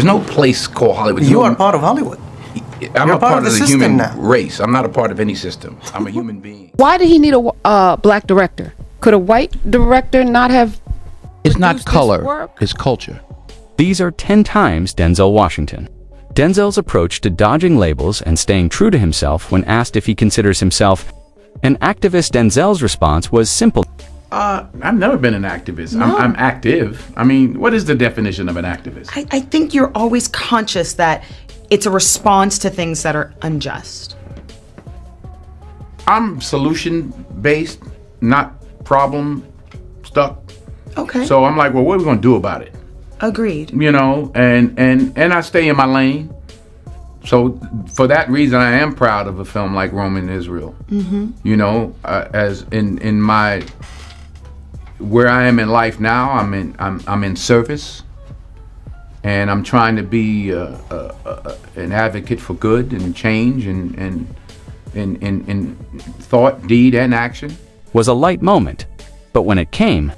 There's no place called Hollywood. You are part of Hollywood. I'm a part of the human now. race. I'm not a part of any system. I'm a human being. Why did he need a black director? Could a white director not have? It's not color, it's culture. These are 10 times Denzel Washington. Denzel's approach to dodging labels and staying true to himself when asked if he considers himself an activist. Denzel's response was simple. I've never been an activist. No. I'm active. I mean, what is the definition of an activist? I think you're always conscious that it's a response to things that are unjust. I'm solution-based, not problem-stuck. Okay. So I'm like, well, what are we going to do about it? Agreed. You know, and I stay in my lane. So for that reason, I am proud of a film like Roman Israel. Mm-hmm. You know, as in my where I am in life now, I'm in service, and I'm trying to be an advocate for good and change and in thought, deed, and action. Was a light moment, but when it came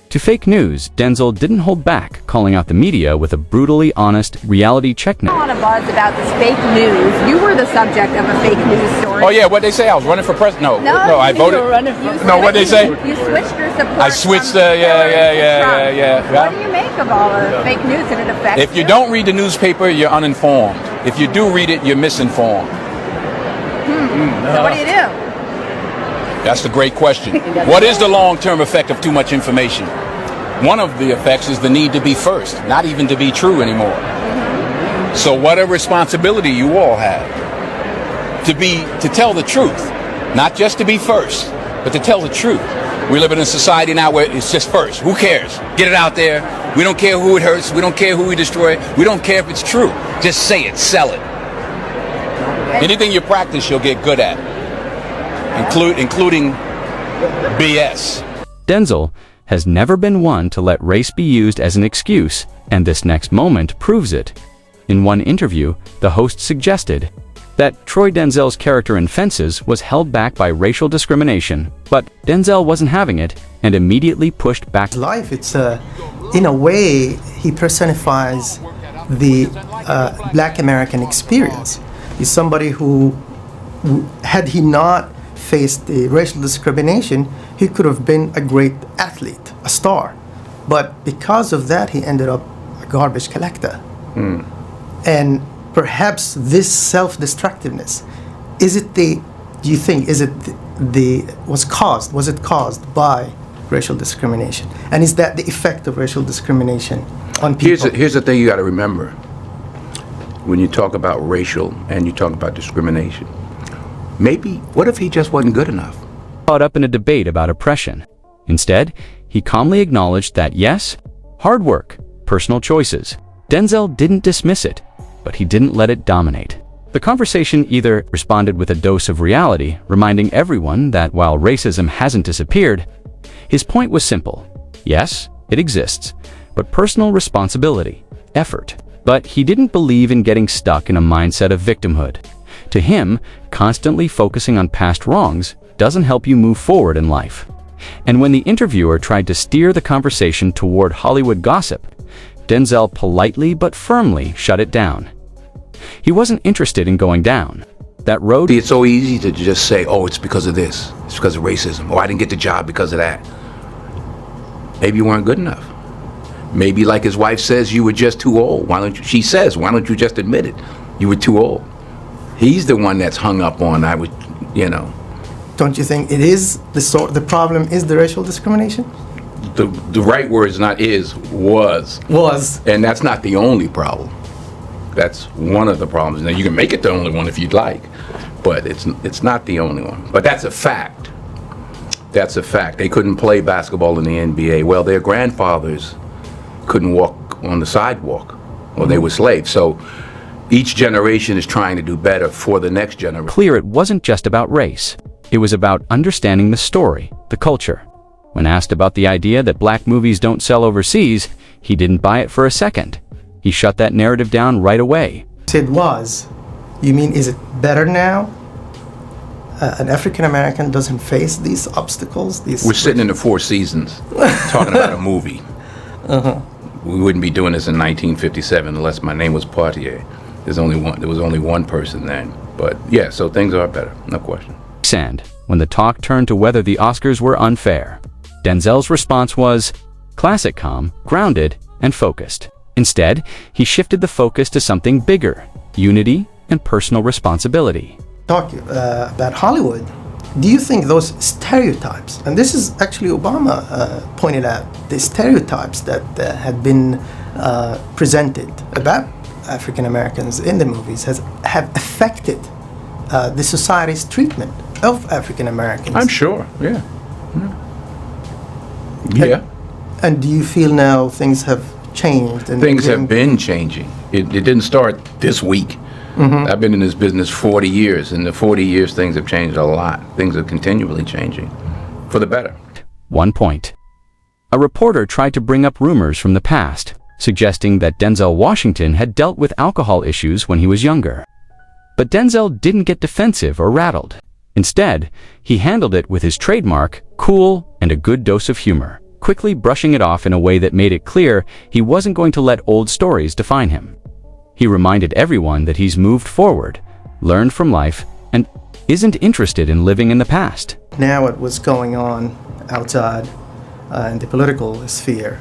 to fake news, Denzel didn't hold back, calling out the media with a brutally honest reality check. A lot of buzz about this fake news. You were the subject of a fake news story. Oh yeah, what they say? I was running for president. No, I you voted. were running No, what they say? You switched your support. I switched. from Yeah. What do you make of all the fake news and it affects If you don't read the newspaper, you're uninformed. If you do read it, you're misinformed. So what do you do? That's a great question. What is the long-term effect of too much information? One of the effects is the need to be first, not even to be true anymore. So what a responsibility you all have to tell the truth, not just to be first, but to tell the truth. We live in a society now where it's just first. Who cares? Get it out there. We don't care who it hurts. We don't care who we destroy. We don't care if it's true. Just say it, sell it. Anything you practice, you'll get good at. Including BS. Denzel has never been one to let race be used as an excuse, and this next moment proves it. In one interview, the host suggested that Troy Denzel's character in Fences was held back by racial discrimination, but Denzel wasn't having it and immediately pushed back. Life, it's in a way, he personifies the Black American experience. He's somebody who, had he not faced the racial discrimination, he could have been a great athlete, a star. But because of that, he ended up a garbage collector. And perhaps this self-destructiveness, was it caused by racial discrimination? And is that the effect of racial discrimination on people? Here's the thing you got to remember. When you talk about racial and you talk about discrimination, what if he just wasn't good enough? Caught up in a debate about oppression. Instead, he calmly acknowledged that yes, hard work, personal choices. Denzel didn't dismiss it, but he didn't let it dominate. The conversation either responded with a dose of reality, reminding everyone that while racism hasn't disappeared, his point was simple. Yes, it exists, but personal responsibility, effort. But he didn't believe in getting stuck in a mindset of victimhood. To him, constantly focusing on past wrongs doesn't help you move forward in life. And when the interviewer tried to steer the conversation toward Hollywood gossip, Denzel politely but firmly shut it down. He wasn't interested in going down that road. It's so easy to just say, oh, it's because of this. It's because of racism. Oh, I didn't get the job because of that. Maybe you weren't good enough. Maybe, like his wife says, you were just too old. She says, why don't you just admit it? You were too old. He's the one that's hung up on, Don't you think it is the problem is the racial discrimination? The right word is not is, was. Was. And that's not the only problem. That's one of the problems. Now, you can make it the only one if you'd like, but it's not the only one. But that's a fact. That's a fact. They couldn't play basketball in the NBA. Well, their grandfathers couldn't walk on the sidewalk, or they were slaves. So each generation is trying to do better for the next generation. Clear it wasn't just about race. It was about understanding the story, the culture. When asked about the idea that black movies don't sell overseas, he didn't buy it for a second. He shut that narrative down right away. It was. You mean, is it better now? An African American doesn't face these obstacles? We're sitting in the Four Seasons talking about a movie. we wouldn't be doing this in 1957 unless my name was Poitier. There was only one person then. But yeah, so things are better, no question. And when the talk turned to whether the Oscars were unfair, Denzel's response was classic calm, grounded, and focused. Instead, he shifted the focus to something bigger, unity and personal responsibility. Talk about Hollywood. Do you think those stereotypes, and this is actually Obama pointed out, the stereotypes that had been presented about African Americans in the movies have affected the society's treatment of African Americans? I'm sure, yeah. Yeah. And do you feel now things have changed? And Things have been changing. It didn't start this week. I've been in this business 40 years. In the 40 years, things have changed a lot. Things are continually changing for the better. 1 point. A reporter tried to bring up rumors from the past, suggesting that Denzel Washington had dealt with alcohol issues when he was younger. But Denzel didn't get defensive or rattled. Instead, he handled it with his trademark, cool, and a good dose of humor, quickly brushing it off in a way that made it clear he wasn't going to let old stories define him. He reminded everyone that he's moved forward, learned from life, and isn't interested in living in the past. Now what was going on outside in the political sphere,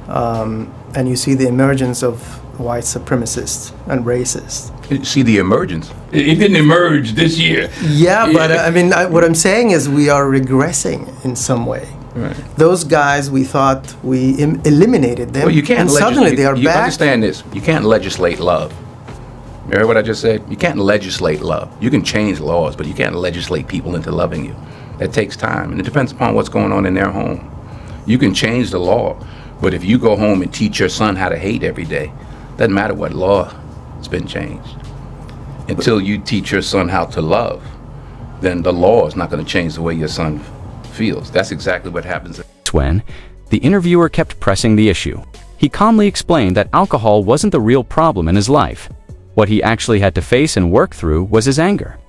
and you see the emergence of white supremacists and racists. See the emergence. It didn't emerge this year. Yeah, but I mean, what I'm saying is we are regressing in some way. Right. Those guys, we thought we eliminated them, Well, you can't and suddenly they are you back. understand this. You can't legislate love. You heard what I just said? You can't legislate love. You can change laws, but you can't legislate people into loving you. That takes time, and it depends upon what's going on in their home. You can change the law, but if you go home and teach your son how to hate every day, doesn't matter what law has been changed. Until you teach your son how to love, then the law is not going to change the way your son feels. That's exactly what happens. When the interviewer kept pressing the issue, he calmly explained that alcohol wasn't the real problem in his life. What he actually had to face and work through was his anger.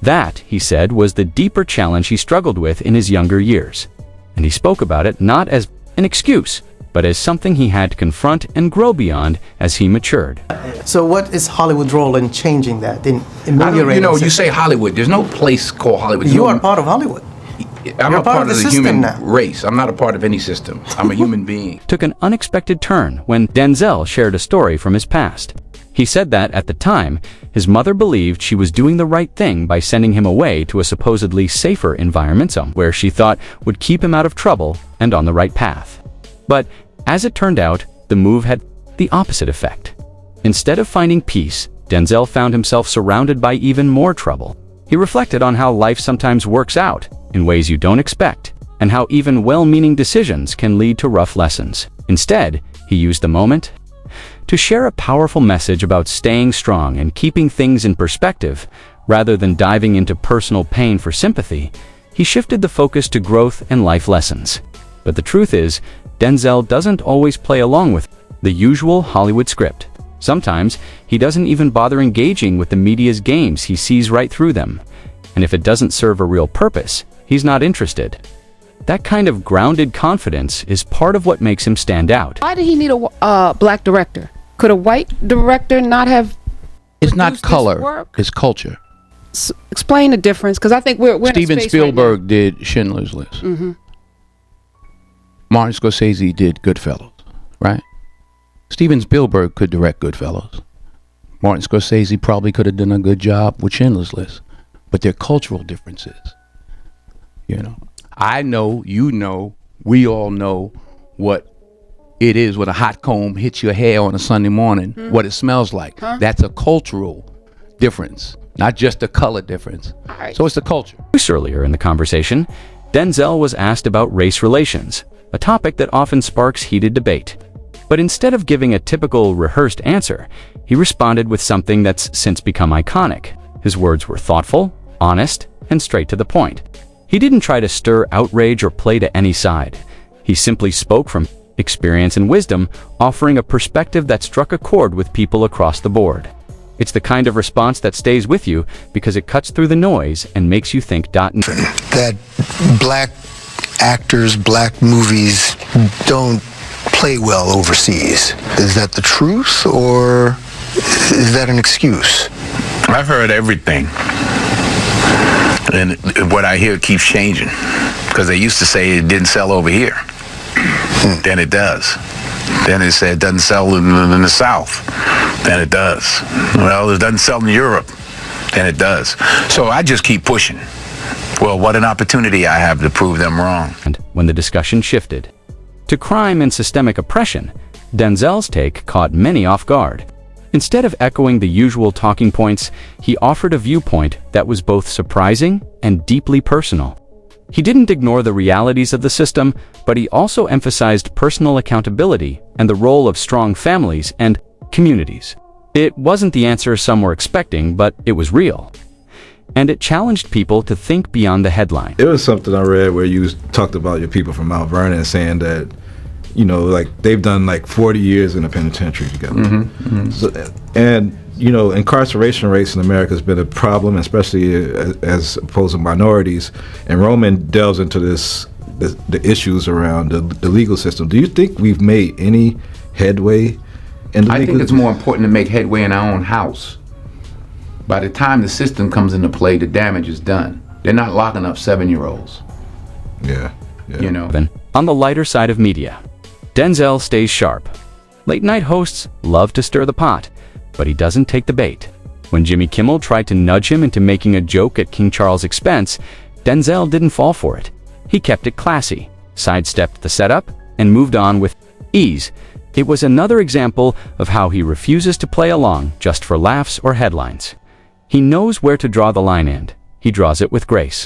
That, he said, was the deeper challenge he struggled with in his younger years. And he spoke about it not as an excuse, but as something he had to confront and grow beyond as he matured. So what is Hollywood's role in changing that, in ameliorating? You say Hollywood. There's no place called Hollywood. You are part of Hollywood. I'm You're a part of the system human now. race. I'm not a part of any system. I'm a human being. Took an unexpected turn when Denzel shared a story from his past. He said that, at the time, his mother believed she was doing the right thing by sending him away to a supposedly safer environment somewhere she thought would keep him out of trouble and on the right path. But, as it turned out, the move had the opposite effect. Instead of finding peace, Denzel found himself surrounded by even more trouble. He reflected on how life sometimes works out in ways you don't expect, and how even well-meaning decisions can lead to rough lessons. Instead, he used the moment to share a powerful message about staying strong and keeping things in perspective. Rather than diving into personal pain for sympathy, he shifted the focus to growth and life lessons. But the truth is, Denzel doesn't always play along with the usual Hollywood script. Sometimes, he doesn't even bother engaging with the media's games. He sees right through them. And if it doesn't serve a real purpose, he's not interested. That kind of grounded confidence is part of what makes him stand out. Why did he need a black director? Could a white director not have? It's not produced this color, work? it's culture. Explain the difference, because I think we're in a Steven space Spielberg did Schindler's List. Martin Scorsese did Goodfellas, right? Steven Spielberg could direct Goodfellas. Martin Scorsese probably could have done a good job with Schindler's List. But they're cultural differences. You know, I know, you know, we all know what it is when a hot comb hits your hair on a Sunday morning, what it smells like. That's a cultural difference, not just a color difference. So it's the culture. Earlier in the conversation, Denzel was asked about race relations, a topic that often sparks heated debate. But instead of giving a typical rehearsed answer, he responded with something that's since become iconic. His words were thoughtful, honest, and straight to the point. He didn't try to stir outrage or play to any side. He simply spoke from experience and wisdom, offering a perspective that struck a chord with people across the board. It's the kind of response that stays with you because it cuts through the noise and makes you think. That black actors, black movies don't play well overseas. Is that the truth, or is that an excuse? I've heard everything. And what I hear keeps changing. Because they used to say it didn't sell over here. Then it does. Then it said it doesn't sell in the South. Then it does. Well, it doesn't sell in Europe. Then it does. So I just keep pushing. Well, what an opportunity I have to prove them wrong. And when the discussion shifted to crime and systemic oppression, Denzel's take caught many off guard. Instead of echoing the usual talking points, he offered a viewpoint that was both surprising and deeply personal. He didn't ignore the realities of the system, but he also emphasized personal accountability and the role of strong families and communities. It wasn't the answer some were expecting, but it was real. And it challenged people to think beyond the headline. It was something I read where you talked about your people from Mount Vernon saying that, you know, like they've done like 40 years in a penitentiary together. So, and, you know, incarceration rates in America has been a problem, especially as opposed to minorities. And Roman delves into the issues around the legal system. Do you think we've made any headway in the I legal think it's more important to make headway in our own house. By the time the system comes into play, the damage is done. They're not locking up 7-year-olds. Yeah. You know. On the lighter side of media, Denzel stays sharp. Late-night hosts love to stir the pot, but he doesn't take the bait. When Jimmy Kimmel tried to nudge him into making a joke at King Charles' expense, Denzel didn't fall for it. He kept it classy, sidestepped the setup, and moved on with ease. It was another example of how he refuses to play along just for laughs or headlines. He knows where to draw the line, and he draws it with grace.